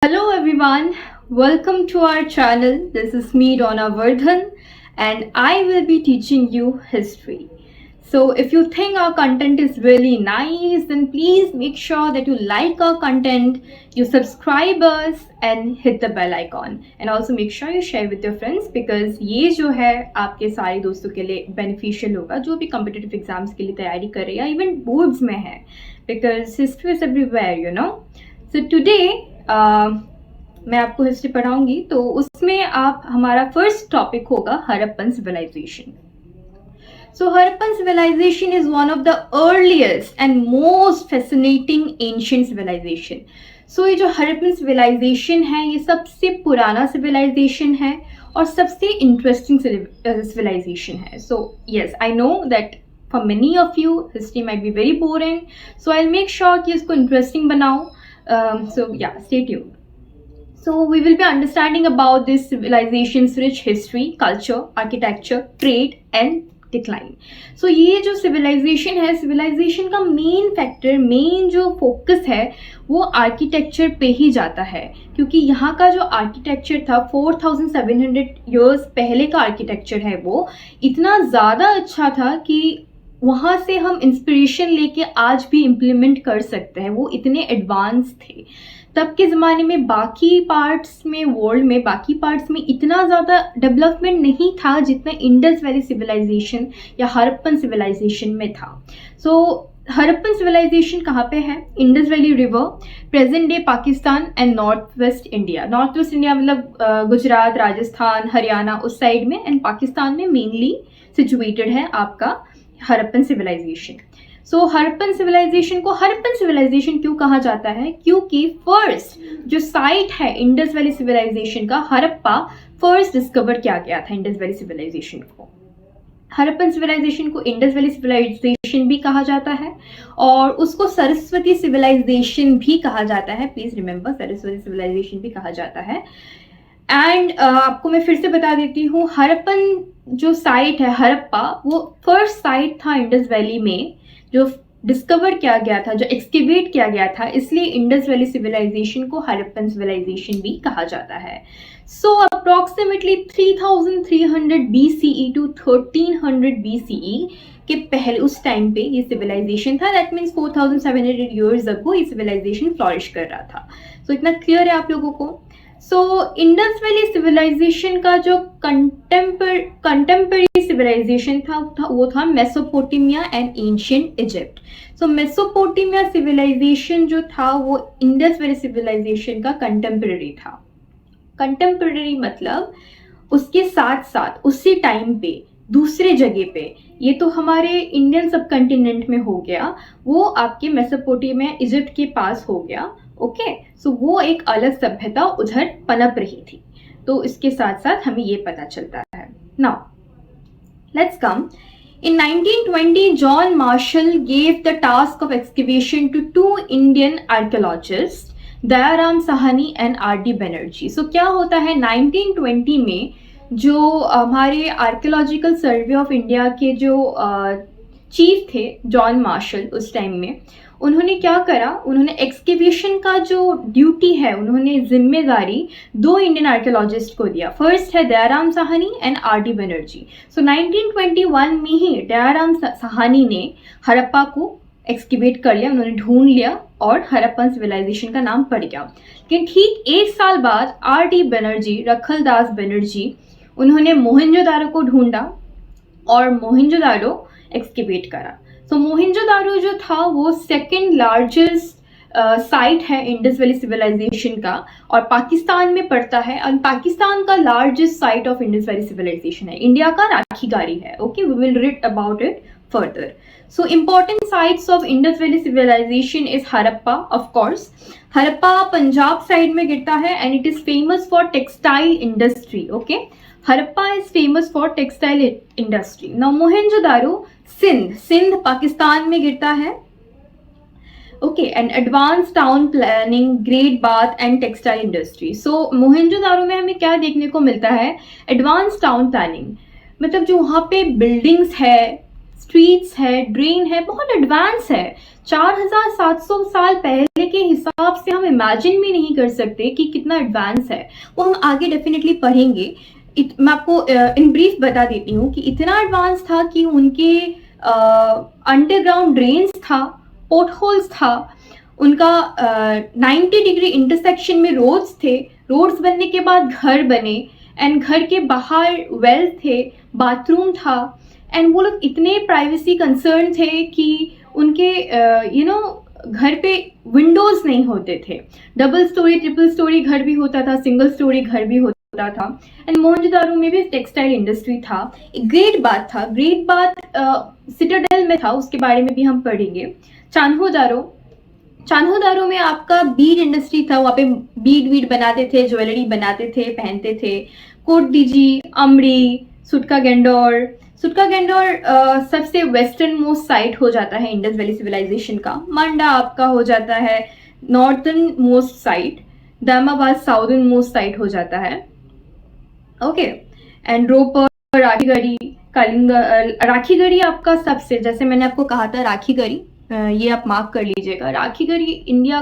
Hello everyone, welcome to our channel. This is me Donna Vardhan and I will be teaching you history. So if you think our content is really nice, then please make sure that you like our content, you subscribe us and hit the bell icon. And also make sure you share with your friends because ये जो है आपके सारे दोस्तों के लिए beneficial होगा जो भी competitive exams के लिए तैयारी कर रहे हैं या even boards में है because history is everywhere, you know. So today मैं आपको हिस्ट्री पढ़ाऊंगी तो उसमें आप हमारा फर्स्ट टॉपिक होगा Harappan civilization. So Harappan civilization is one of the earliest and most fascinating ancient civilization. So ये जो हड़प्पन civilization है ये सबसे पुराना civilization है और सबसे interesting civilization है. So yes, I know that for many of you history might be very boring. So I'll make sure कि इसको interesting बनाऊं. So yeah, stay tuned. So we will be understanding about this civilization's rich history, culture, architecture, trade and decline. So ये जो civilisation है, civilisation का main factor, main जो focus है वो आर्किटेक्चर पे ही जाता है क्योंकि यहाँ का जो आर्किटेक्चर था 4700 ईयर्स पहले का आर्किटेक्चर है वो इतना ज़्यादा अच्छा था कि वहाँ से हम इंस्पिरेशन लेके आज भी इम्प्लीमेंट कर सकते हैं. वो इतने एडवांस थे. तब के ज़माने में बाकी पार्ट्स में वर्ल्ड में बाकी पार्ट्स में इतना ज़्यादा डेवलपमेंट नहीं था जितना इंडस वैली सिविलाइजेशन या हड़प्पन सिविलाइजेशन में था. सो हड़प्पन सिविलाइजेशन कहाँ पे है? Indus valley river, present day Pakistan and north west India. North west India मतलब गुजरात, राजस्थान, हरियाणा उस साइड में एंड पाकिस्तान में मेनली सिचुएटेड है आपका हड़प्पन सिविलाइजेशन. सो हड़प्पन सिविलाइजेशन को हड़प्पन सिविलाइजेशन क्यों कहा जाता है? क्योंकि फर्स्ट जो साइट है इंडस वैली सिविलाइजेशन का, हड़प्पा फर्स्ट डिस्कवर किया गया था. इंडस वैली सिविलाइजेशन को हड़प्पन सिविलाइजेशन को इंडस वैली सिविलाइजेशन भी कहा जाता है और उसको सरस्वती सिविलाइजेशन भी कहा जाता है. प्लीज रिमेंबर, सरस्वती सिविलाइजेशन भी कहा जाता है. एंड आपको मैं फिर से बता देती हूँ, हड़प्पन जो साइट है हड़प्पा वो फर्स्ट साइट था इंडस वैली में जो डिस्कवर किया गया था, जो एक्सकेवेट किया गया था, इसलिए इंडस वैली सिविलाइजेशन को हड़प्पन सिविलाइजेशन भी कहा जाता है. सो अप्रॉक्सीमेटली 3300 BCE टू 1300 BCE के पहले उस टाइम पे ये सिविलाइजेशन था. दैट मीन्स 4700 ईयर्स अगो ये सिविलाइजेशन फ्लॉरिश कर रहा था. सो इतना क्लियर है आप लोगों को? सो इंडस वैली सिविलाइजेशन का जो कंटेम्पररी सिविलाइजेशन था वो था Mesopotamia and ancient Egypt. So Mesopotamia civilization जो था वो इंडस वैली सिविलाइजेशन का कंटेम्पररी था. कंटेम्पररी मतलब उसके साथ साथ उसी टाइम पे दूसरे जगह पे, ये तो हमारे इंडियन सब कंटिनेंट में हो गया, वो आपके मेसोपोटामिया इजिप्ट के पास हो गया. ओके, सो वो एक अलग सभ्यता उधर पनप रही थी. तो इसके साथ साथ हमें ये पता चलता है. Now let's come. In 1920, John Marshall gave the task of excavation to two Indian archaeologists, Dayaram Sahni and R.D. Banerjee. So क्या होता है 1920 में जो हमारे आर्कियोलॉजिकल सर्वे ऑफ इंडिया के जो चीफ थे जॉन मार्शल उस टाइम में, उन्होंने क्या करा, उन्होंने एक्सकेवेशन का जो ड्यूटी है, उन्होंने जिम्मेदारी दो इंडियन आर्कियोलॉजिस्ट को दिया. फर्स्ट है दयाराम साहनी एंड R.D. बनर्जी. सो 1921 में ही दयाराम साहनी ने हड़प्पा को एक्सकेवेट कर लिया, उन्होंने ढूंढ लिया और हड़प्पन सिविलाइजेशन का नाम पड़ गया. लेकिन ठीक एक साल बाद R.D. बनर्जी, रखलदास बनर्जी, उन्होंने मोहनजोदारो को ढूंढा और मोहनजोदारो एक्सकेवेट करा. सो मोहनजोदारो जो था वो सेकंड लार्जेस्ट साइट है इंडस वैली सिविलाइजेशन का और पाकिस्तान में पड़ता है. और पाकिस्तान का largest site of Indus valley civilization है. इंडिया का राखीगारी है. Okay, we will read about it further. So important sites of Indus valley civilization is Harappa. Of course Harappa Punjab side में गिरता है and it is famous for textile industry. Okay, Harappa is famous for textile industry. Now Mohenjodaro Sindh Pakistan में गिरता है. Okay, and advance town planning, great bath and textile industry. So Mohenjodaro में हमें क्या देखने को मिलता है? एडवांस टाउन प्लानिंग मतलब जो वहाँ पे बिल्डिंग्स है, स्ट्रीट्स है, ड्रेन है, बहुत एडवांस है। 4700 साल पहले के हिसाब से हम इमेजिन भी नहीं कर सकते कि कितना एडवांस है। वो हम आगे डेफिनेटली पढ़ेंगे। मैं आपको इन ब्रीफ बता देती हूँ कि इतना एडवांस था कि उनके अंडरग्राउंड ड्रेन्स था, पोर्ट होल्स था, उनका 90 डिग्री इंटरसेक्शन में रोड्स थे, रोड्स बनने के बाद घर बने, एंड घर के बाहर वेल थे, बाथरूम था, एंड वो लोग इतने प्राइवेसी कंसर्न थे कि उनके घर पे विंडोज नहीं होते थे। डबल स्टोरी, ट्रिपल स्टोरी घर भी होता था, सिंगल स्टोरी घर भी होता था। एंड मोहनजोदारो में भी टेक्सटाइल इंडस्ट्री था। एक ग्रेट बात था, ग्रेट बात सिटाडेल में था, उसके बारे में भी हम पढ़ेंगे। चान्होदारो में आपका बीड इंडस्ट्री था, वहाँ पे बीड बनाते थे, ज्वेलरी बनाते थे, पहनते थे। कोट दीजी, अमरी, सुटका गेंडोर सबसे वेस्टर्न मोस्ट साइट हो जाता है इंडस वैली सिविलाइजेशन का। मंडा आपका हो जाता है northern most site, Daimabad southern most site हो जाता है। ओके, एंड रोपर, राखीगढ़ी, राखीगढ़ी आपका सबसे, जैसे मैंने आपको कहा था राखीगढ़ी, ये आप मार्क कर लीजिएगा। राखीगढ़ी इंडिया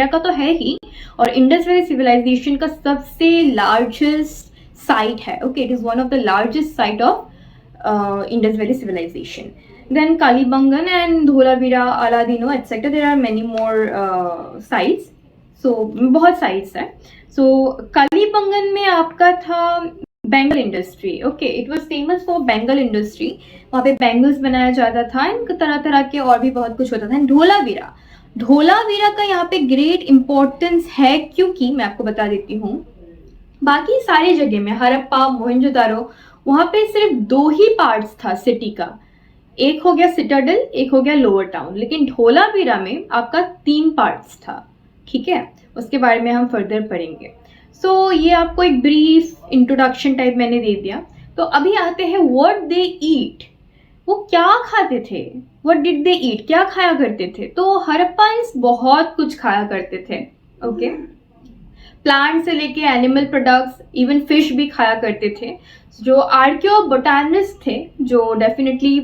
का तो है ही, और इंडस वैली सिविलाइजेशन का सबसे लार्जेस्ट साइट है। Okay, it is one of the largest site of Indus valley civilisation. Then Kalibangan and Dholavira, Allahdino etcetera, there are many more sites. So बहुत साइट्स है। सो कालीबंगन में आपका था bangle industry. Okay, it was famous for bangle industry. वहाँ पे bangles बनाया जाता था, इनका तरह तरह के और भी बहुत कुछ होता था। धोलावीरा का यहाँ पे ग्रेट इंपॉर्टेंस है, क्योंकि मैं आपको बता देती हूँ, बाकी सारी जगह में हड़प्पा, मोहनजोदारो, वहाँ पे सिर्फ 2 ही पार्ट्स था सिटी का। एक हो गया सिटाडेल, एक हो गया लोअर टाउन, लेकिन धोलावीरा में आपका 3 पार्ट्स था। ठीक है, उसके बारे में हम फर्दर पढ़ेंगे। सो ये आपको एक ब्रीफ इंट्रोडक्शन टाइप मैंने दे दिया। तो अभी आते हैं व्हाट दे ईट। वो क्या खाते थे, व्हाट डिड दे ईट, क्या खाया करते थे। तो हड़प्पन्स बहुत कुछ खाया करते थे। ओके, प्लांट से लेके एनिमल प्रोडक्ट्स, इवन फिश भी खाया करते थे। जो आर्कियो बोटानिस्ट थे, जो डेफिनेटली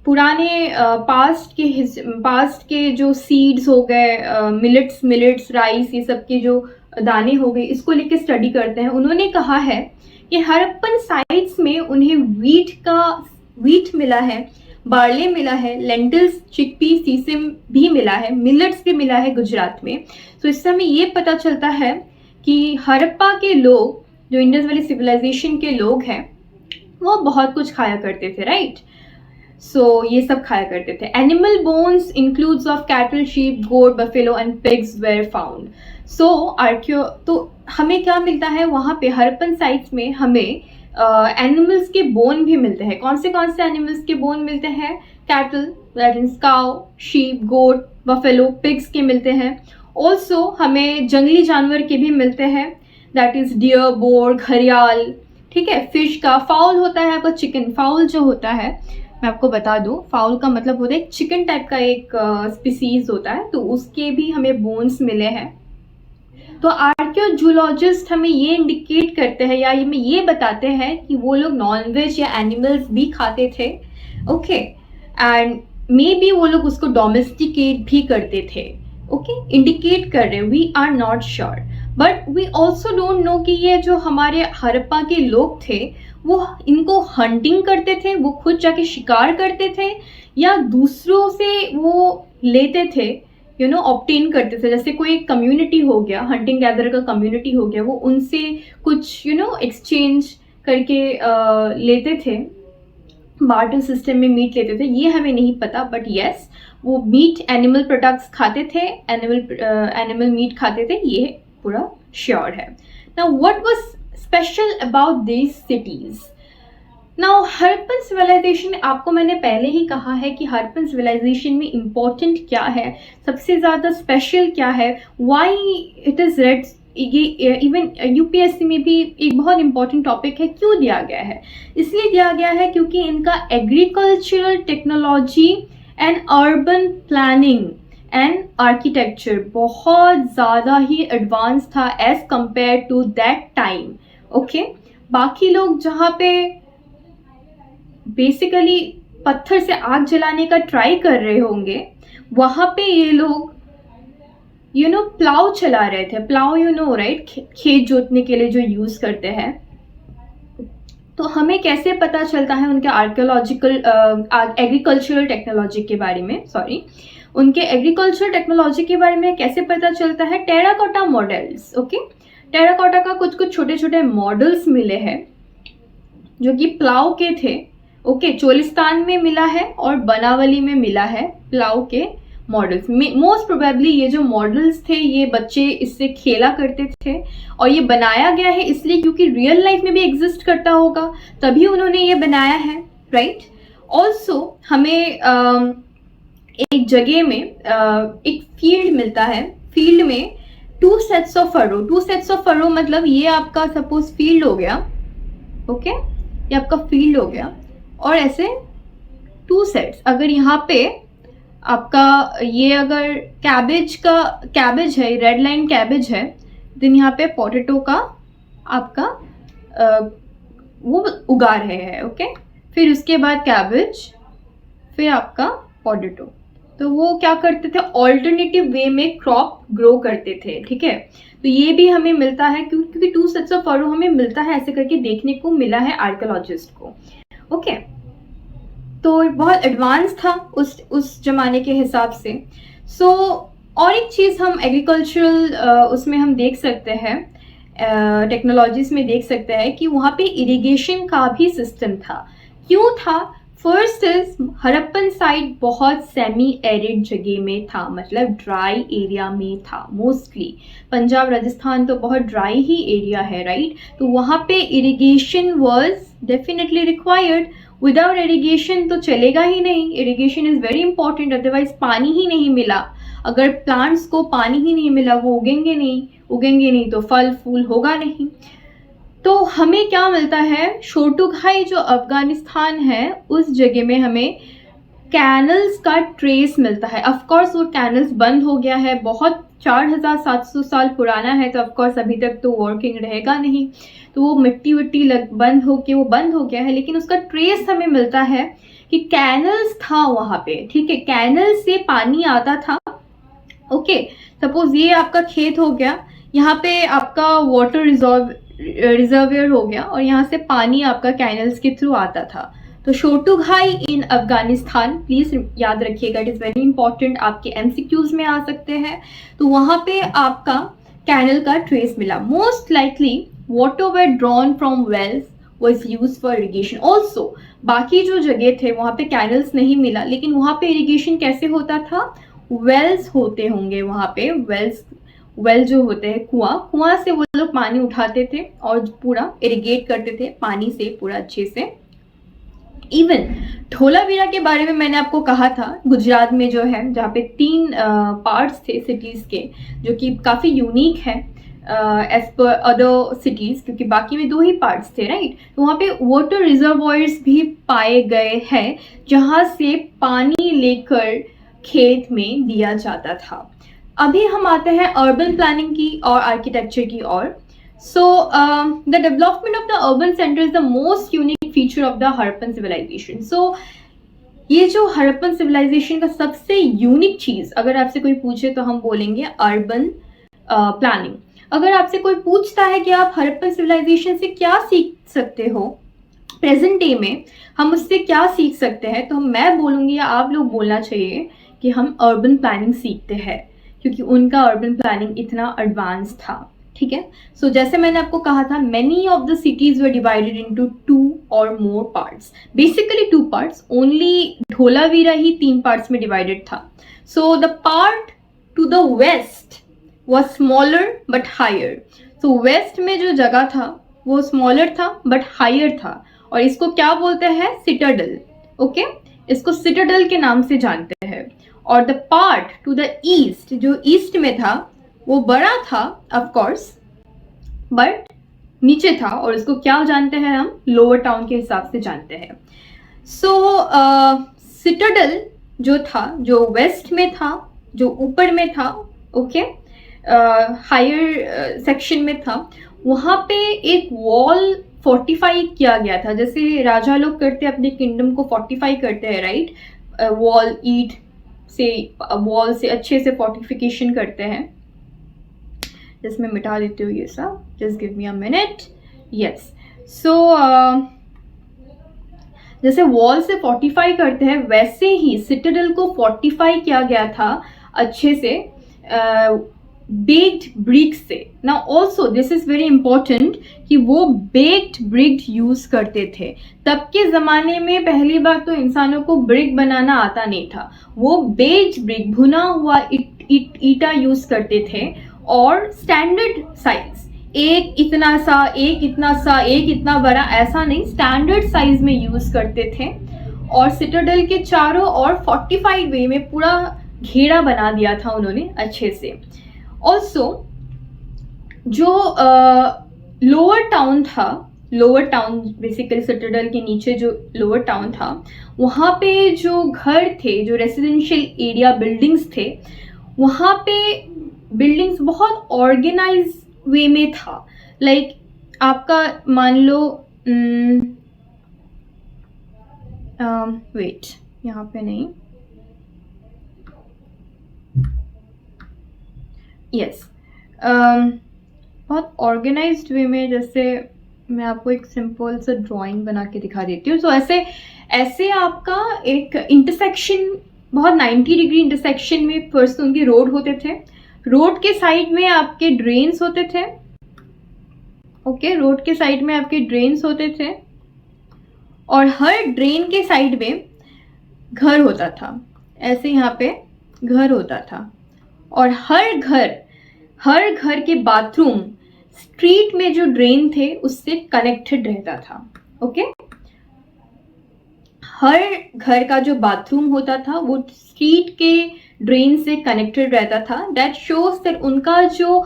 पुराने पास्ट के जो सीड्स हो गए, मिलेट्स, राइस, ये सब के जो दाने हो गए, इसको लेके स्टडी करते हैं। उन्होंने कहा है कि हड़प्पन साइट्स में उन्हें वीट मिला है, बार्ले मिला है, लेंटिल्स, चिकपी, सीसम भी मिला है, मिलेट्स भी मिला है गुजरात में। तो इससे हमें ये पता चलता है कि हड़प्पा के लोग, जो इंडस वैली सिविलाइजेशन के लोग हैं, वो बहुत कुछ खाया करते थे, राइट। सो ये सब खाया करते थे। Animal bones includes of cattle, sheep, goat, buffalo and pigs were found. So तो हमें क्या मिलता है वहाँ पे हड़प्पन साइट्स में, हमें एनिमल्स के बोन भी मिलते हैं। कौन से एनिमल्स के बोन मिलते हैं? Cattle, that is cow, sheep, goat, buffalo, pigs के मिलते हैं। ऑल्सो हमें जंगली जानवर के भी मिलते हैं, दैट इज डियर, बोर, घड़ियाल। ठीक है, फिश का, फाउल होता है आपका चिकन। फाउल जो होता है, मैं आपको बता दूं, फाउल का मतलब होता है एक चिकन टाइप का एक स्पीसीज होता है, तो उसके भी हमें बोन्स मिले हैं। तो आर्कियोजूलॉजिस्ट हमें ये इंडिकेट करते हैं, या हमें ये बताते हैं कि वो लोग नॉनवेज या एनिमल्स भी खाते थे। ओके, एंड मे बी वो लोग उसको डोमेस्टिकेट भी करते थे। ओके, इंडिकेट कर रहे हैं, we are not sure, but we also don't know कि ये जो हमारे हड़प्पा के लोग थे, वो इनको हंटिंग करते थे, वो खुद जाके शिकार करते थे, या दूसरों से वो लेते थे, ऑब्टेन करते थे। जैसे कोई कम्युनिटी हो गया, हंटिंग गैदर का कम्युनिटी हो गया, वो उनसे कुछ एक्सचेंज करके लेते थे, बार्टर सिस्टम में मीट लेते थे। ये हमें नहीं पता, बट येस, वो मीट, एनिमल प्रोडक्ट्स खाते थे, एनिमल मीट खाते थे, ये पूरा श्योर है। Now what was special about these cities? Now Harappan civilization, आपको मैंने पहले ही कहा है कि हड़प्पन सिविलाइजेशन में इम्पोर्टेंट क्या है, सबसे ज़्यादा स्पेशल क्या है, वाई इट इज़ रेड। ये इवन यूपीएससी में भी एक बहुत इंपॉर्टेंट टॉपिक है। क्यों दिया गया है? इसलिए दिया गया है क्योंकि इनका agricultural technology and urban planning and architecture बहुत ज़्यादा ही एडवांस था as compare to that time. Okay, बाकी लोग जहाँ पे बेसिकली पत्थर से आग जलाने का ट्राई कर रहे होंगे, वहाँ पे ये लोग प्लाव चला रहे थे। प्लाव राइट, खेत जोतने के लिए जो यूज़ करते हैं। तो हमें कैसे पता चलता है उनके आर्कियोलॉजिकल एग्रीकल्चरल टेक्नोलॉजी के बारे में, उनके एग्रीकल्चर टेक्नोलॉजी के बारे में कैसे पता चलता है? Terracotta models. ओके, टेराकोटा का कुछ कुछ छोटे छोटे मॉडल्स मिले हैं जो कि प्लाव के थे। ओके, चोलिस्तान में मिला है और बनावली में मिला है प्लाव के मॉडल्स। मोस्ट प्रोबेबली ये जो मॉडल्स थे ये बच्चे इससे खेला करते थे, और ये बनाया गया है इसलिए क्योंकि रियल लाइफ में भी एग्जिस्ट करता होगा, तभी उन्होंने ये बनाया है, राइट। ऑल्सो हमें एक जगह में एक फील्ड मिलता है। फील्ड में टू सेट्स ऑफ फरो मतलब ये आपका सपोज फील्ड हो गया। ओके, ये आपका फील्ड हो गया, और ऐसे टू सेट्स। अगर यहाँ पे आपका ये अगर कैबेज है, रेड लाइन कैबेज है, देन यहाँ पे पोटैटो का आपका वो उगा रहे हैं। ओके, फिर उसके बाद कैबेज, फिर आपका पोटैटो। तो वो क्या करते थे? ऑल्टरनेटिव वे में क्रॉप ग्रो करते थे, ठीक है। तो ये भी हमें मिलता है क्योंकि टू सेट्स ऑफ फरो हमें मिलता है, ऐसे करके देखने को मिला है आर्कियोलॉजिस्ट को। ओके, तो बहुत एडवांस था उस जमाने के हिसाब से। सो और एक चीज़ हम एग्रीकल्चरल उसमें हम देख सकते हैं, टेक्नोलॉजीज में देख सकते हैं कि वहाँ पे इरिगेशन का भी सिस्टम था। क्यों था? फर्स्ट इज हड़प्पन साइट बहुत सेमी एरिड जगह में था, मतलब ड्राई एरिया में था मोस्टली। पंजाब राजस्थान तो बहुत ड्राई ही एरिया है, राइट। तो वहाँ पे irrigation was definitely required. Without irrigation तो चलेगा ही नहीं, irrigation is very important. Otherwise पानी ही नहीं मिला, अगर प्लांट्स को पानी ही नहीं मिला वो उगेंगे नहीं तो फल फूल होगा नहीं। तो हमें क्या मिलता है? शोटुघाई जो अफगानिस्तान है उस जगह में हमें कैनल्स का ट्रेस मिलता है। ऑफकोर्स वो कैनल्स बंद हो गया है, बहुत 4700 साल पुराना है, तो ऑफकोर्स अभी तक तो वर्किंग रहेगा नहीं, तो वो मिट्टी विट्टी बंद हो गया है। लेकिन उसका ट्रेस हमें मिलता है कि कैनल्स था वहाँ पे, ठीक है। कैनल से पानी आता था। ओके, सपोज ये आपका खेत हो गया, यहाँ पे आपका वाटर रिजर्वियर हो गया, और यहाँ से पानी आपका कैनल्स के थ्रू आता था। तो शोटुघाई इन अफगानिस्तान, प्लीज याद रखिएगा, इट इज़ वेरी इंपॉर्टेंट, आपके एमसीक्यूज में आ सकते हैं। तो वहाँ पे आपका कैनल का ट्रेस मिला। Most likely water were drawn from wells was use for irrigation also. बाकी जो जगह थे वहाँ पे कैनल्स नहीं मिला, लेकिन वहाँ पे इरीगेशन कैसे होता था? वेल्स होते होंगे वहाँ पे, वेल जो होते हैं कुआं से वो लोग पानी उठाते थे और पूरा इरिगेट करते थे पानी से पूरा अच्छे से। इवन धोलावीरा के बारे में मैंने आपको कहा था, गुजरात में जो है, जहाँ पे 3 पार्ट्स थे सिटीज़ के, जो कि काफ़ी यूनिक है एज पर अदर सिटीज़, क्योंकि बाकी में 2 ही पार्ट्स थे, राइट। तो वहाँ पे वाटर रिजर्वॉयर्स भी पाए गए हैं जहाँ से पानी लेकर खेत में दिया जाता था। अभी हम आते हैं अर्बन प्लानिंग की और आर्किटेक्चर की ओर। So the development of the urban centre is the most unique feature of the Harappan civilisation. So ये जो हड़प्पन सिविलाइजेशन का सबसे यूनिक चीज़ अगर आपसे कोई पूछे तो हम बोलेंगे अर्बन प्लानिंग। अगर आपसे कोई पूछता है कि आप हड़प्पन सिविलाइजेशन से क्या सीख सकते हो प्रेजेंट डे में, हम उससे क्या सीख सकते हैं, तो मैं बोलूँगी या आप लोग बोलना चाहिए कि हम अर्बन प्लानिंग सीखते हैं, क्योंकि उनका अर्बन प्लानिंग इतना एडवांस था, ठीक है। सो जैसे मैंने आपको कहा था, many of the cities were divided into 2 और more parts, basically 2 parts, only Dholavira ही 3 पार्ट्स में डिवाइडेड था। So the part to the west was smaller but higher. So west में जो जगह था वो स्मॉलर था बट हायर था, और इसको क्या बोलते हैं? सिटाडल। ओके, इसको सिटाडल के नाम से जानते हैं। और the part to the east, जो ईस्ट में था वो बड़ा था ऑफ कोर्स, बट नीचे था, और इसको क्या जानते हैं हम? लोअर टाउन के हिसाब से जानते हैं। सो सिटाडल जो था, जो वेस्ट में था, जो ऊपर में था, ओके, हायर सेक्शन में था, वहाँ पे एक वॉल फोर्टिफाई किया गया था, जैसे राजा लोग करते अपने किंगडम को फोर्टिफाई करते हैं, राइट? वॉल ईट से, वॉल से अच्छे से फोर्टिफिकेशन करते हैं। जिसमें मिटा देती हूँ ये सब, just give me a minute. Yes, so जैसे वॉल से फोर्टिफाई करते हैं वैसे ही सिटाडेल को फोर्टिफाई किया गया था अच्छे से बेक्ड ब्रिक से। ना also this is very important कि वो बेक्ड ब्रिक यूज करते थे। तब के ज़माने में पहली बार तो इंसानों को ब्रिक बनाना आता नहीं था, वो बेक्ड ब्रिक भुना हुआ ईटा यूज करते थे। और स्टैंडर्ड साइज, एक इतना सा, एक इतना सा, एक इतना बड़ा, ऐसा नहीं, स्टैंडर्ड साइज में यूज करते थे। और सिटाडेल के चारों ओर फोर्टिफाइड वे में पूरा घेरा बना दिया था उन्होंने अच्छे से। ऑल्सो जो लोअर टाउन था, लोअर टाउन बेसिकली सिटाडेल के नीचे जो लोअर टाउन था, वहाँ पे जो घर थे, जो रेसिडेंशियल एरिया बिल्डिंग्स थे, वहाँ पे बिल्डिंग्स बहुत ऑर्गेनाइज वे में था। लाइक आपका मान लो वेट, यहाँ पे नहीं, यस, बहुत ऑर्गेनाइज्ड वे में। जैसे मैं आपको एक सिंपल सा ड्राइंग बना के दिखा देती हूँ। सो ऐसे ऐसे आपका एक इंटरसेक्शन, बहुत 90 डिग्री इंटरसेक्शन में फर्स्ट उनके रोड होते थे। रोड के साइड में आपके ड्रेन्स होते थे, ओके, रोड के साइड में आपके ड्रेन्स होते थे। और हर ड्रेन के साइड में घर होता था, ऐसे यहाँ पे घर होता था। और हर घर के बाथरूम स्ट्रीट में जो ड्रेन थे उससे कनेक्टेड रहता था, ओके। हर घर का जो बाथरूम होता था वो स्ट्रीट के ड्रेन से कनेक्टेड रहता था। दैट शोज दैट उनका जो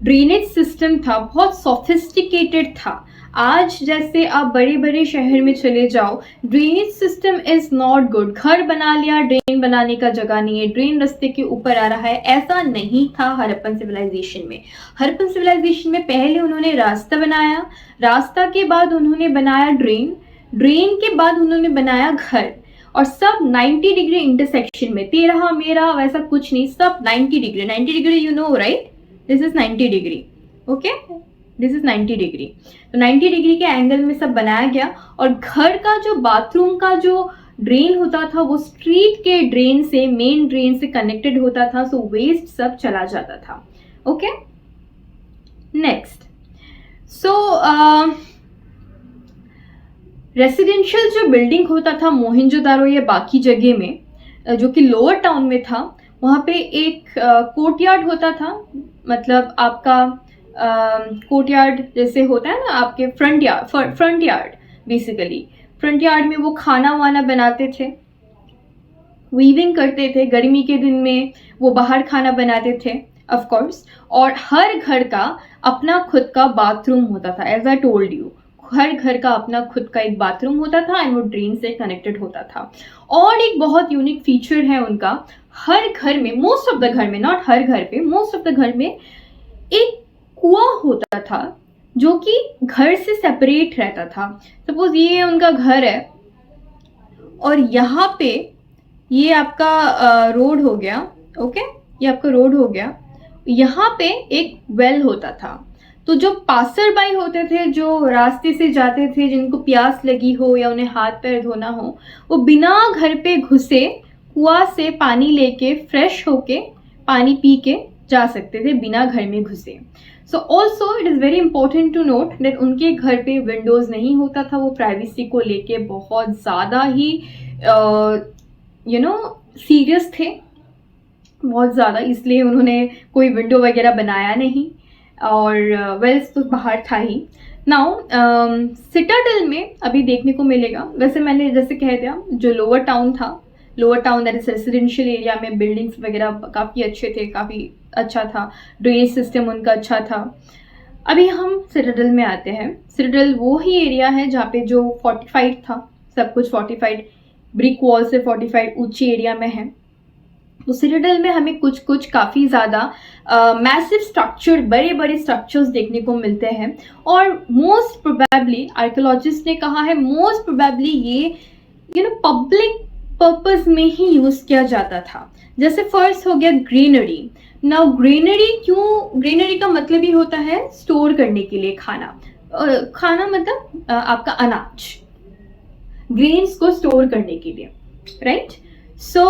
ड्रेनेज सिस्टम था बहुत सोफिस्टिकेटेड था। आज जैसे आप बड़े बड़े शहर में चले जाओ, drainage system is not good. घर बना लिया, ड्रेन बनाने का जगह नहीं है, ड्रेन रास्ते के ऊपर आ रहा है, ऐसा नहीं था हड़प्पन सिविलाइजेशन में। हड़प्पन सिविलाइजेशन में पहले उन्होंने रास्ता बनाया, रास्ता के बाद उन्होंने बनाया ड्रेन, ड्रेन के बाद उन्होंने बनाया घर। और सब 90 डिग्री इंटरसेक्शन में, तेरा मेरा वैसा कुछ नहीं, सब 90 degree, 90 degree you know right, this is 90 degree, okay, this is 90 degree. तो 90 डिग्री के एंगल में सब बनाया गया। और घर का जो बाथरूम का जो ड्रेन होता था वो स्ट्रीट के ड्रेन से, मेन ड्रेन से कनेक्टेड होता था, सो वेस्ट सब चला जाता था, ओके। नेक्स्ट, सो रेसिडेंशियल जो बिल्डिंग होता था मोहनजोदारो या बाकी जगह में, जो कि लोअर टाउन में था, वहाँ पे एक कोर्टयार्ड होता था। मतलब आपका कोर्टयार्ड जैसे होता है ना आपके front yard basically. Front yard में वो खाना वाना बनाते थे, वीविंग करते थे। गर्मी के दिन में वो बाहर खाना बनाते थे ऑफ कोर्स। और हर घर का अपना खुद का बाथरूम होता था, एज आई टोल्ड यू, हर घर का अपना खुद का एक बाथरूम होता था एंड वो ड्रेन से कनेक्टेड होता था। और एक बहुत यूनिक फीचर है उनका, हर घर में, मोस्ट ऑफ द घर में, नॉट हर घर पे, मोस्ट ऑफ द घर में एक कुआं होता था जो कि घर से सेपरेट रहता था। सपोज ये उनका घर है और यहाँ पे ये आपका रोड हो गया, ओके, ये आपका रोड हो गया। यहाँ पे एक वेल होता था, तो जो पासर बाई होते थे, जो रास्ते से जाते थे, जिनको प्यास लगी हो या उन्हें हाथ पैर धोना हो, वो बिना घर पे घुसे कुआं से पानी लेके फ्रेश होके पानी पी के जा सकते थे बिना घर में घुसे। So also it is very important to note that उनके घर पे विंडोज़ नहीं होता था। वो प्राइवेसी को लेके बहुत ज़्यादा ही सीरियस थे, बहुत ज़्यादा, इसलिए उन्होंने कोई विंडो वगैरह बनाया नहीं। और वेल्स तो बाहर था ही। नाउ सिटाडेल में अभी देखने को मिलेगा, वैसे मैंने जैसे कह दिया, जो लोअर टाउन था, lower town that is residential area में बिल्डिंग्स वगैरह काफ़ी अच्छे थे, काफ़ी अच्छा था, ड्रेनेज सिस्टम उनका अच्छा था। अभी हम सिटाडेल में आते हैं। सिटाडेल वो ही एरिया है जहाँ पे जो फोर्टिफाइड था, सब कुछ फोर्टिफाइड, ब्रिक वॉल से फोर्टिफाइड ऊंची एरिया में है। तो सिटाडेल में हमें कुछ कुछ काफ़ी ज़्यादा मैसिव स्ट्रक्चर, बड़े बड़े स्ट्रक्चर्स देखने को मिलते हैं। और मोस्ट प्रोबेबली आर्कियोलॉजिस्ट ने कहा है मोस्ट प्रोबेबली ये पब्लिक पर्पस में ही यूज़ किया जाता था। जैसे फर्स्ट हो गया ग्रेनरी। नाउ ग्रेनरी का मतलब ही होता है स्टोर करने के लिए खाना। खाना मतलब आपका अनाज, ग्रेन्स को स्टोर करने के लिए, राइट। सो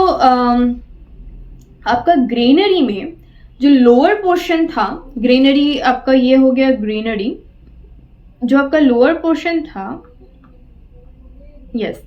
आपका ग्रेनरी में जो लोअर पोर्शन था, ग्रेनरी आपका ये हो गया ग्रेनरी, जो आपका लोअर पोर्शन था, यस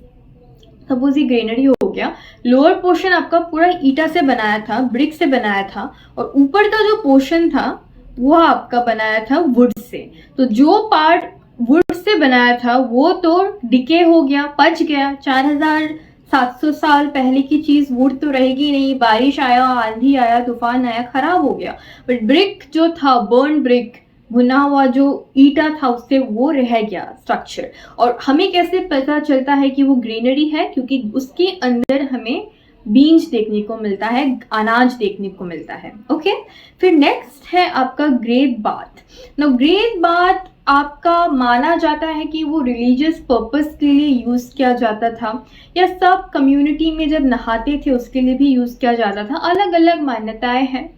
सपोज ये ग्रेनरी हो गया। लोअर पोर्शन आपका पूरा ईटा से बनाया था, ब्रिक से बनाया था, और ऊपर का जो पोर्शन था वो आपका बनाया था वुड से। तो जो पार्ट वुड से बनाया था वो तो डिके हो गया, पच गया। 4700 साल पहले की चीज वुड तो रहेगी नहीं, बारिश आया, आंधी आया, तूफान आया, खराब हो गया। बट ब्रिक जो था, बर्न ब्रिक, भुना हुआ जो ईटा था, उससे वो रह गया स्ट्रक्चर। और हमें कैसे पता चलता है कि वो ग्रीनरी है? क्योंकि उसके अंदर हमें बीन्स देखने को मिलता है, अनाज देखने को मिलता है। ओके, फिर नेक्स्ट है आपका great bath. Now great bath आपका माना जाता है कि वो रिलीजियस पर्पस के लिए यूज़ किया जाता था, या सब कम्युनिटी में जब नहाते थे उसके लिए भी यूज़ किया जाता था। अलग अलग मान्यताएं हैं,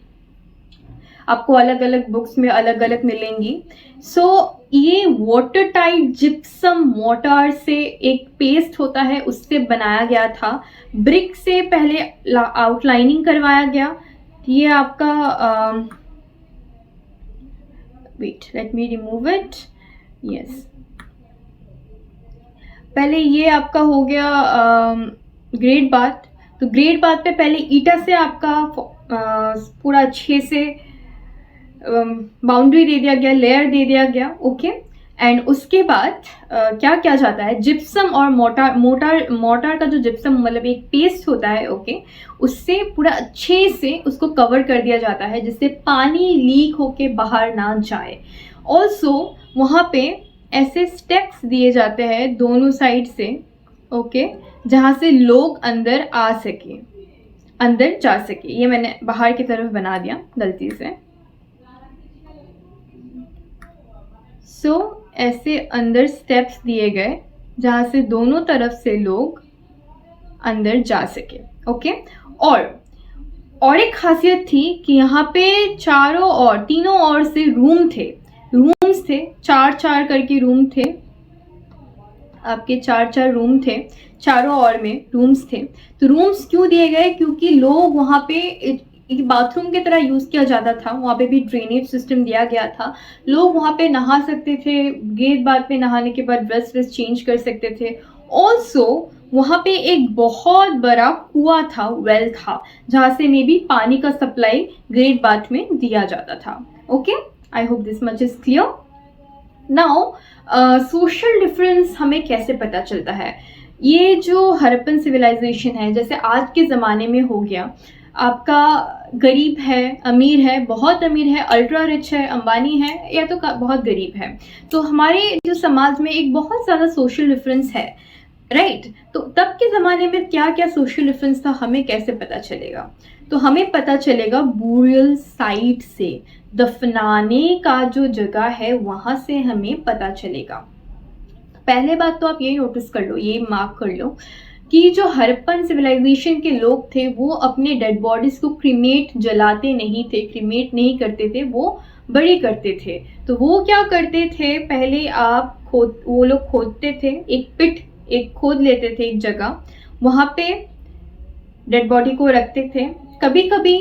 आपको अलग अलग बुक्स में अलग अलग मिलेंगी। सो ये वाटर टाइट जिप्सम मोर्टार से एक पेस्ट होता है, उससे बनाया गया था। ब्रिक से पहले आउटलाइनिंग करवाया गया। ये आपका wait, let me remove it, yes. पहले ये आपका हो गया ग्रेट बाथ। तो ग्रेट बाथ पे पहले ईटा से आपका पूरा अच्छे से बाउंड्री दे दिया गया, लेयर दे दिया गया। ओके, एंड उसके बाद क्या किया जाता है, जिप्सम और मोटार का जो जिप्सम मतलब एक पेस्ट होता है, ओके, उससे पूरा अच्छे से उसको कवर कर दिया जाता है, जिससे पानी लीक होके बाहर ना जाए। ऑल्सो वहाँ पे ऐसे स्टेप्स दिए जाते हैं दोनों साइड से, ओके, जहाँ से लोग अंदर आ सके, अंदर जा सके। ये मैंने बाहर की तरफ बना दिया गलती से। सो ऐसे अंदर स्टेप्स दिए गए जहाँ से दोनों तरफ से लोग अंदर जा सके। ओके, और एक खासियत थी कि यहाँ पे तीनों ओर से रूम्स थे, चार करके रूम थे आपके, चार रूम थे, चारों ओर में रूम्स थे। तो रूम्स क्यों दिए गए? क्योंकि लोग वहाँ पे एक बाथरूम की तरह यूज़ किया जाता था, वहाँ पे भी ड्रेनेज सिस्टम दिया गया था। लोग वहाँ पे नहा सकते थे, गेट बाथ में नहाने के बाद ड्रेस चेंज कर सकते थे। ऑल्सो वहाँ पे एक बहुत बड़ा कुआं था, वेल था, जहाँ से मे बी पानी का सप्लाई ग्रेट बाथ में दिया जाता था। Okay, I hope this much is clear. Now social difference हमें कैसे पता चलता है? ये जो हड़प्पन सिविलाइजेशन है, जैसे आज के ज़माने में हो गया, आपका गरीब है, अमीर है, बहुत अमीर है, अल्ट्रा रिच है, अंबानी है, या तो बहुत गरीब है। तो हमारे जो समाज में एक बहुत ज़्यादा सोशल डिफरेंस है, राइट। तो तब के ज़माने में क्या क्या सोशल डिफरेंस था, हमें कैसे पता चलेगा? तो हमें पता चलेगा बूरियल साइट से, दफनाने का जो जगह है वहाँ से हमें पता चलेगा। पहले बात तो आप ये नोटिस कर लो, ये मार्क कर लो कि जो हड़प्पन सिविलाइजेशन के लोग थे वो अपने डेड बॉडीज को क्रीमेट जलाते नहीं थे, क्रीमेट नहीं करते थे, वो बड़ी करते थे। तो वो क्या करते थे, पहले वो लोग खोदते थे, एक खोद लेते थे एक जगह, वहाँ पे डेड बॉडी को रखते थे। कभी कभी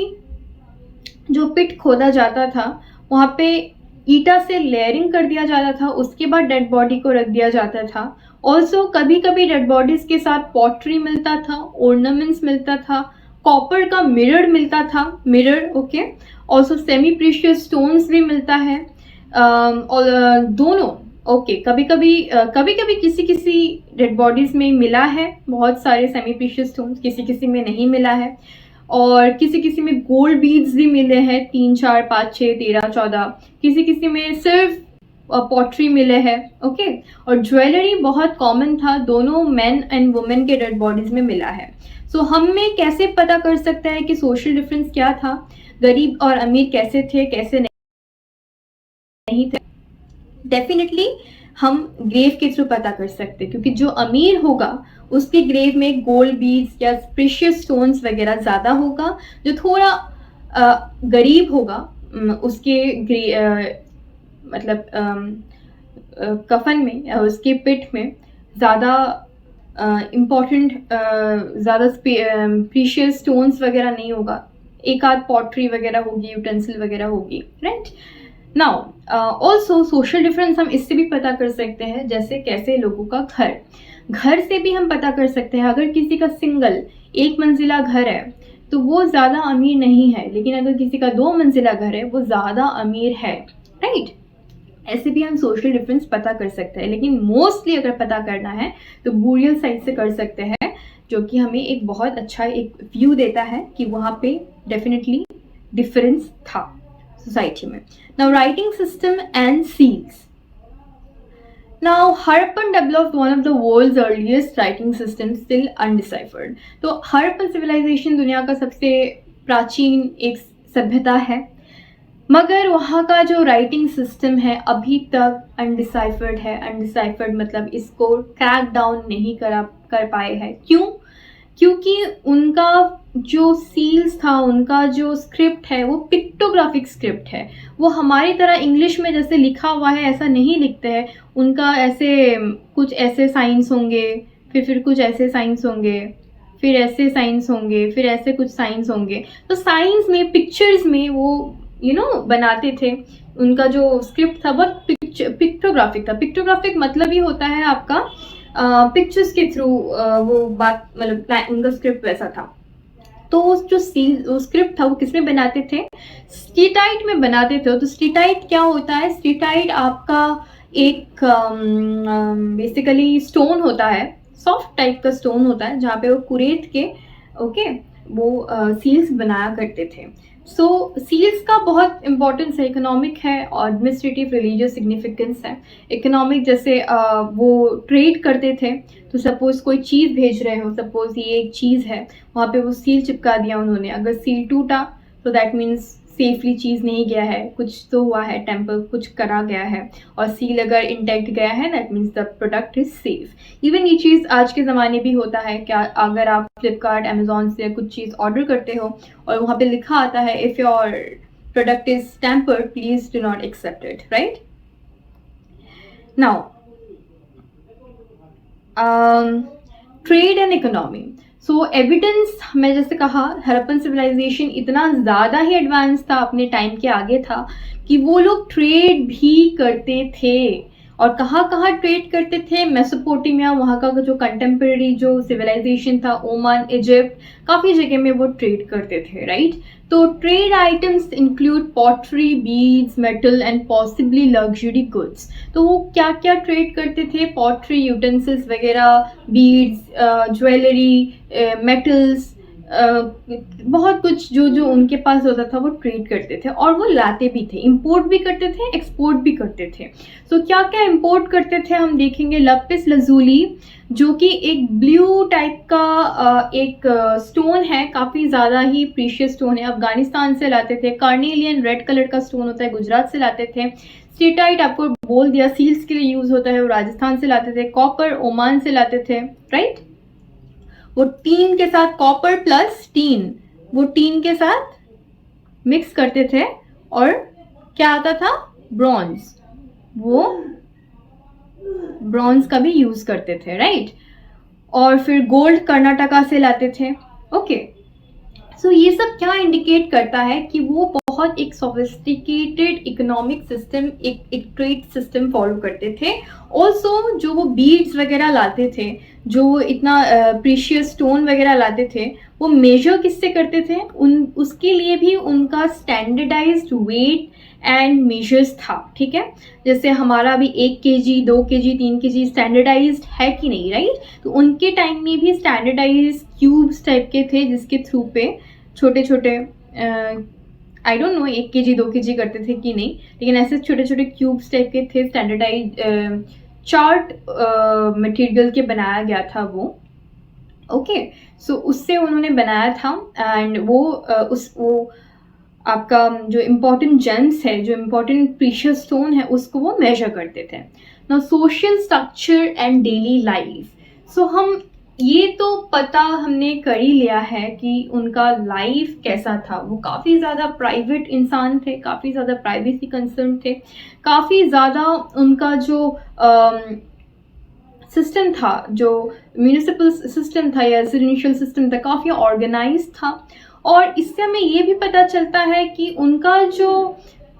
जो पिट खोदा जाता था वहाँ पे ईटा से लेयरिंग कर दिया जाता था, उसके बाद डेड बॉडी को रख दिया जाता था। ऑल्सो कभी कभी डेड बॉडीज के साथ पॉटरी मिलता था, ऑर्नामेंट्स मिलता था, कॉपर का मिरर मिलता था, mirror, okay. Also semi precious stones भी मिलता है, और दोनों, ओके। कभी कभी किसी डेड बॉडीज में मिला है बहुत सारे सेमी प्रीशियस स्टोन्स, किसी में नहीं मिला है। और किसी में गोल्ड बीड्स भी मिले हैं, 3, 4, 5, 6, 13, 14। किसी में सिर्फ पॉटरी मिले हैं, ओके। और ज्वेलरी बहुत कॉमन था, दोनों मेन एंड वुमेन के डेड बॉडीज में मिला है। सो हमें कैसे पता कर सकता है कि सोशल डिफरेंस क्या था, गरीब और अमीर कैसे थे, कैसे नहीं थे? डेफिनेटली हम ग्रेव के थ्रू पता कर सकते हैं, क्योंकि जो अमीर होगा उसके ग्रेव में गोल्ड बीड्स या प्रीशियस स्टोन्स वगैरह ज़्यादा होगा। जो थोड़ा गरीब होगा उसके मतलब कफन में या उसके पिट में ज़्यादा इम्पॉर्टेंट ज़्यादा प्रीशियस स्टोन्स वगैरह नहीं होगा, एक आध पॉटरी वगैरह होगी, यूटेंसिल वगैरह होगी, right. Now also social difference हम इससे भी पता कर सकते हैं, जैसे कैसे लोगों का घर से भी हम पता कर सकते हैं। अगर किसी का सिंगल एक मंजिला घर है तो वो ज़्यादा अमीर नहीं है, लेकिन अगर किसी का 2 मंजिला घर है वो ज़्यादा अमीर है, राइट। ऐसे भी हम सोशल डिफरेंस पता कर सकते हैं, लेकिन मोस्टली अगर पता करना है तो बूरियल साइट से कर सकते हैं, जो कि हमें एक बहुत अच्छा एक व्यू देता है कि वहाँ पे डेफिनेटली डिफरेंस था सोसाइटी में। Now writing system and seals. Now, Harappan developed one of the world's earliest writing systems, still undeciphered. तो हड़प्पन सिविलाइजेशन दुनिया का सबसे प्राचीन एक सभ्यता है, मगर वहाँ का जो राइटिंग सिस्टम है अभी तक अनडिसाइफर्ड है। अनडिसाइफर्ड मतलब इसको क्रैक डाउन नहीं कर पाए हैं। क्यों? क्योंकि उनका जो सील्स था, उनका जो स्क्रिप्ट है वो पिक्टोग्राफिक स्क्रिप्ट है। वो हमारी तरह इंग्लिश में जैसे लिखा हुआ है ऐसा नहीं लिखते हैं। उनका ऐसे कुछ ऐसे साइंस होंगे, फिर कुछ ऐसे साइंस होंगे, फिर ऐसे साइंस होंगे, फिर ऐसे कुछ साइंस होंगे। तो साइंस में, पिक्चर्स में वो बनाते थे। उनका जो स्क्रिप्ट था बहुत पिक्टोग्राफिक था। पिक्टोग्राफिक मतलब ही होता है आपका पिक्चर्स के थ्रू वो बात, मतलब उनका स्क्रिप्ट वैसा था। तो जो स्क्रिप्ट था वो किस में बनाते थे? स्टीटाइट में बनाते थे। तो स्टीटाइट क्या होता है? स्टीटाइट आपका एक बेसिकली स्टोन होता है, सॉफ्ट टाइप का स्टोन होता है, जहाँ पे वो कुरेद के वो सील्स बनाया करते थे। सो सील्स का बहुत इम्पोर्टेंस है, इकोनॉमिक है और एडमिनिस्ट्रेटिव रिलीजियस सिग्निफिकेंस है। इकोनॉमिक जैसे वो ट्रेड करते थे, तो सपोज कोई चीज़ भेज रहे हो, सपोज ये एक चीज़ है, वहाँ पे वो सील चिपका दिया उन्होंने। अगर सील टूटा तो दैट मीन्स सेफली चीज़ नहीं गया है, कुछ तो हुआ है, टेम्पर कुछ करा गया है। और सील अगर इंटैक्ट गया है that means the product is safe. Even ये चीज़ आज के ज़माने भी होता है। क्या अगर आप फ्लिपकार्ट, अमेजोन से कुछ चीज़ ऑर्डर करते हो और वहाँ पे लिखा आता है if your product is tempered please do not accept it, right. Now trade and economy. So evidence, मैं जैसे कहा हड़प्पन सिविलाइजेशन इतना ज़्यादा ही एडवांस था, अपने टाइम के आगे था, कि वो लोग ट्रेड भी करते थे। और कहाँ कहाँ ट्रेड करते थे? मेसोपोटामिया, वहाँ का जो कंटेम्प्रेरी जो सिविलाइजेशन था, ओमान, इजिप्ट, काफ़ी जगह में वो ट्रेड करते थे, राइट। तो trade items include pottery, beads, metal and possibly luxury goods. तो वो क्या क्या ट्रेड करते थे? पॉटरी, यूटेंसिल्स वगैरह, बीड्स, ज्वेलरी, मेटल्स, बहुत कुछ जो उनके पास होता था वो ट्रेड करते थे। और वो लाते भी थे, इंपोर्ट भी करते थे, एक्सपोर्ट भी करते थे। सो क्या क्या इंपोर्ट करते थे हम देखेंगे। लपिस लजूली, जो कि एक ब्लू टाइप का एक स्टोन है, काफ़ी ज़्यादा ही प्रीशियस स्टोन है, अफगानिस्तान से लाते थे। कार्नेलियन रेड कलर का स्टोन होता है, गुजरात से लाते थे। स्टीटाइट आपको बोल दिया, सील्स के लिए यूज़ होता है, वो राजस्थान से लाते थे। कॉपर ओमान से लाते थे, राइट। वो टीन के साथ, कॉपर प्लस टीन, वो टीन के साथ मिक्स करते थे। और क्या आता था? ब्रॉन्ज, वो ब्रॉन्ज का भी यूज करते थे, राइट। और फिर गोल्ड कर्नाटका से लाते थे, ओके। सो ये सब क्या इंडिकेट करता है कि वो बहुत एक सोफिस्टिकेटेड इकोनॉमिक सिस्टम, एक ट्रेड सिस्टम फॉलो करते थे। ऑल्सो जो वो बीड्स वगैरह लाते थे, जो इतना प्रीशियस स्टोन वगैरह लाते थे, वो मेजर किससे करते थे? उसके लिए भी उनका स्टैंडर्डाइज्ड वेट एंड मेजर्स था, ठीक है। जैसे हमारा अभी 1 kg, 2 kg, 3 kg स्टैंडर्डाइज्ड है कि नहीं, राइट। तो उनके टाइम में भी स्टैंडर्डाइज क्यूब्स टाइप के थे, जिसके थ्रू पे छोटे छोटे, I don't know 1 kg 2 kg करते थे कि नहीं, लेकिन ऐसे छोटे छोटे क्यूब्स टाइप के थे, स्टैंडर्डाइज चार्ट मटेरियल के बनाया गया था वो। ओके, सो उससे उन्होंने बनाया था। एंड वो आपका जो इम्पोर्टेंट जेम्स है, जो इम्पोर्टेंट प्रीशियस स्टोन है, उसको वो मेजर करते थे। ना social structure and daily life, so हम ये तो पता हमने कर ही लिया है कि उनका लाइफ कैसा था। वो काफ़ी ज़्यादा प्राइवेट इंसान थे, काफ़ी ज़्यादा प्राइवेसी कंसर्न थे, काफ़ी ज़्यादा उनका जो सिस्टम था, जो म्यूनिसिपल सिस्टम था या रेजिडेंशियल सिस्टम था, काफ़ी ऑर्गेनाइज था। और इससे हमें ये भी पता चलता है कि उनका जो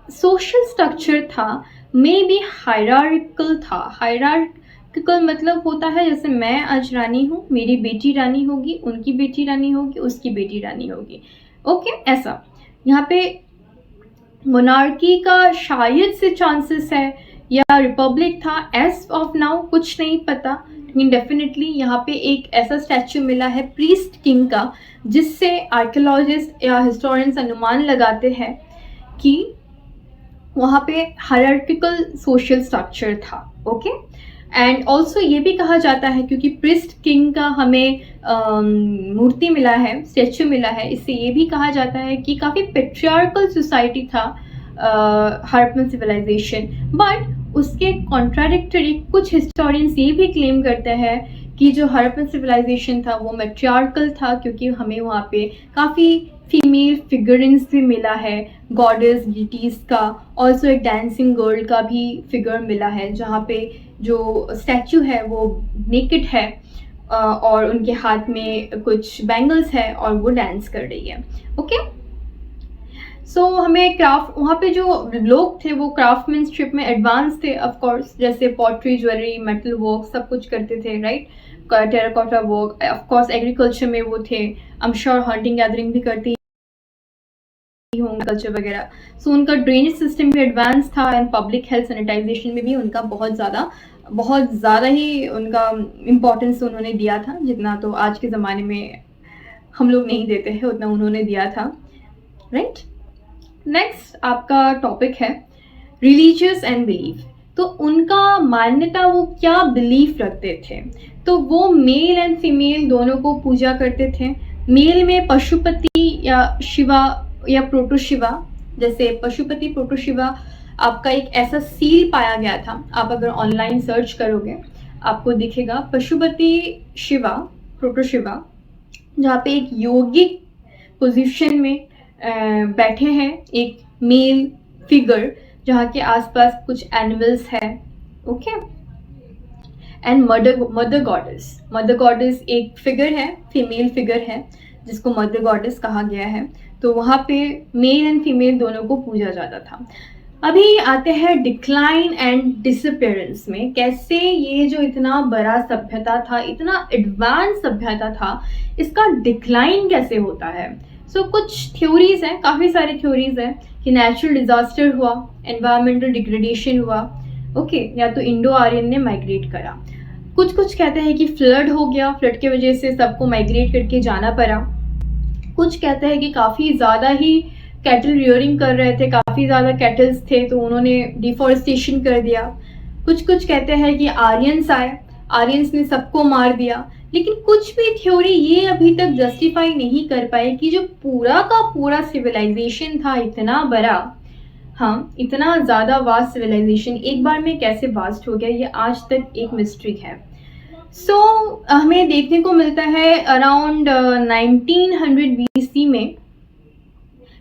सोशल स्ट्रक्चर था मे बी हायरार्किकल था। हायरार्किकल मतलब होता है जैसे मैं आज रानी हूँ, मेरी बेटी रानी होगी, उनकी बेटी रानी होगी, उसकी बेटी रानी होगी। ओके, ऐसा यहाँ पे मोनार्की का शायद से चांसेस है या रिपब्लिक था, एज ऑफ नाउ कुछ नहीं पता। लेकिन डेफिनेटली यहाँ पे एक ऐसा स्टैचू मिला है प्रीस्ट किंग का, जिससे आर्कियोलॉजिस्ट या हिस्टोरियंस अनुमान लगाते हैं कि वहाँ पे हायरार्किकल सोशल स्ट्रक्चर था। ओके, एंड ऑल्सो ये भी कहा जाता है, क्योंकि प्रिस्ट किंग का हमें मूर्ति मिला है, स्टैचू मिला है, इससे ये भी कहा जाता है कि काफ़ी पेट्रियार्कल सोसाइटी था हड़प्पन सिविलाइजेशन। बट उसके कॉन्ट्राडिक्टरी कुछ हिस्टोरियंस ये भी क्लेम करते हैं कि जो हड़प्पन सिविलाइजेशन था वो मैट्रियार्कल था, क्योंकि हमें वहाँ पे काफ़ी फीमेल फिगरेंस भी मिला है, गॉडेस डिटीज़ का। ऑल्सो एक डांसिंग गर्ल का भी फिगर मिला है, जहाँ पे जो स्टैचू है वो नेकेड है और उनके हाथ में कुछ बैंगल्स है और वो डांस कर रही है। ओके, सो हमें क्राफ्ट, वहाँ पे जो लोग थे वो क्राफ्टमैनशिप में एडवांस थे ऑफ कोर्स, जैसे पॉटरी, ज्वेलरी, मेटल वर्क सब कुछ करते थे, right. Terracotta work, of course agriculture में वो थे, I am sure hunting gathering भी करती होंगे, कल्चर वगैरह। सो उनका ड्रेनेज सिस्टम भी एडवांस था एंड पब्लिक हेल्थ सैनिटाइजेशन में भी उनका बहुत ज़्यादा ही उनका इम्पोर्टेंस उन्होंने दिया था, जितना तो आज के ज़माने में हम लोग नहीं देते हैं उतना उन्होंने दिया था, राइट। नेक्स्ट आपका टॉपिक है रिलीजियस एंड बिलीफ। तो उनका मान्यता, वो क्या बिलीफ रखते थे, तो वो मेल एंड फीमेल दोनों को पूजा करते थे। मेल में पशुपति या शिवा या प्रोटोशिवा, जैसे पशुपति प्रोटोशिवा आपका एक ऐसा सील पाया गया था, आप अगर ऑनलाइन सर्च करोगे आपको दिखेगा पशुपति शिवा प्रोटोशिवा, जहाँ पे एक योगिक पोजीशन में बैठे हैं एक मेल फिगर, जहाँ के आसपास कुछ एनिमल्स है। ओके, एंड मदर गॉडेस एक फिगर है, फीमेल फिगर है, जिसको मदर गॉडेस कहा गया है। तो वहाँ पे मेल एंड फीमेल दोनों को पूजा जाता था। अभी आते हैं डिक्लाइन एंड डिसअपियरेंस में, कैसे ये जो इतना बड़ा सभ्यता था, इतना एडवांस सभ्यता था, इसका डिक्लाइन कैसे होता है। सो कुछ थ्योरीज हैं, काफ़ी सारी थ्योरीज हैं कि नेचुरल डिजास्टर हुआ, एनवायरमेंटल डिग्रेडेशन हुआ, ओके, या तो इंडो आर्यन ने माइग्रेट करा। कुछ कहते हैं कि फ्लड हो गया, फ्लड की वजह से सबको माइग्रेट करके जाना पड़ा। कुछ कहते हैं कि काफ़ी ज़्यादा ही कैटल रियरिंग कर रहे थे, काफ़ी ज़्यादा कैटल्स थे तो उन्होंने डिफॉरेस्टेशन कर दिया। कुछ कहते हैं कि आर्यंस आए, आर्यंस ने सबको मार दिया। लेकिन कुछ भी थ्योरी ये अभी तक जस्टिफाई नहीं कर पाए कि जो पूरा का पूरा सिविलाइजेशन था इतना बड़ा, हाँ, इतना ज़्यादा वास्ट सिविलाइजेशन एक बार में कैसे वास्ट हो गया, ये आज तक एक मिस्ट्री है। सो हमें देखने को मिलता है अराउंड 1900 BC में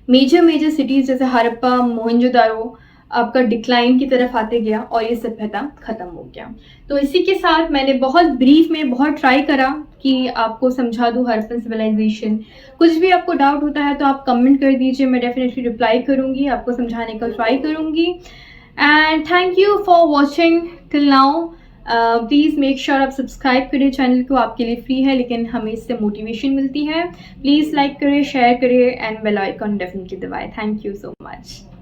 मेजर सिटीज़ जैसे हड़प्पा, मोहनजोदारो आपका डिक्लाइन की तरफ आते गया और ये सभ्यता ख़त्म हो गया। तो इसी के साथ मैंने बहुत ब्रीफ में बहुत ट्राई करा कि आपको समझा दूँ हड़प्पन सिविलाइजेशन। कुछ भी आपको डाउट होता है तो आप कमेंट कर दीजिए, मैं डेफिनेटली रिप्लाई करूँगी, आपको समझाने का ट्राई करूँगी। And thank you for watching till now. Please make sure आप सब्सक्राइब करें चैनल को, आपके लिए फ्री है लेकिन हमें इससे मोटिवेशन मिलती है। प्लीज़ लाइक करें, शेयर करें एंड बेल आइकन डेफिनेटली दबाएं। Thank you so much.